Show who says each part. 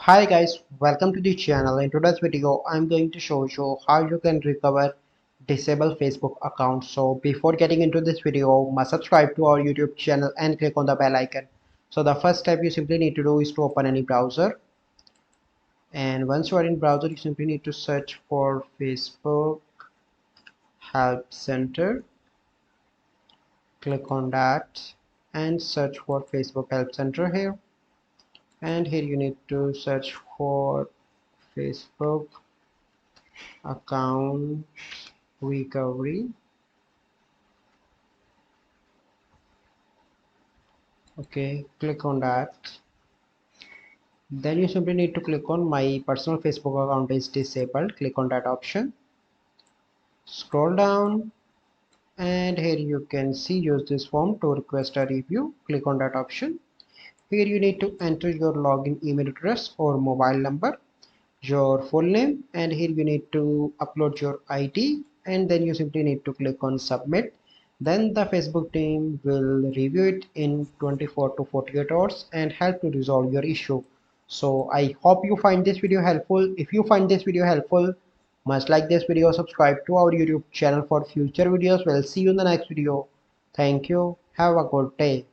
Speaker 1: Hi guys, welcome to the channel. In today's video, I'm going to show you how you can recover disabled Facebook account. So before getting into this video, must subscribe to our YouTube channel and click on the bell icon. So the first step you simply need to do is to open any browser. And once you are in browser, you simply need to search for Facebook Help Center. Click on that and search for Facebook Help Center here. And here you need to search for Facebook account recovery. Okay, click on that. Then you simply need to click on my personal Facebook account is disabled. Click on that option. Scroll down and here you can see use this form to request a review. Click on that option. Here you need to enter your login email address or mobile number, your full name, and here you need to upload your ID, and then you simply need to click on submit. Then the Facebook team will review it in 24 to 48 hours and help to resolve your issue. So I hope you find this video helpful. If you find this video helpful, must like this video, subscribe to our YouTube channel for future videos. We'll see you in the next video. Thank you. Have a good day.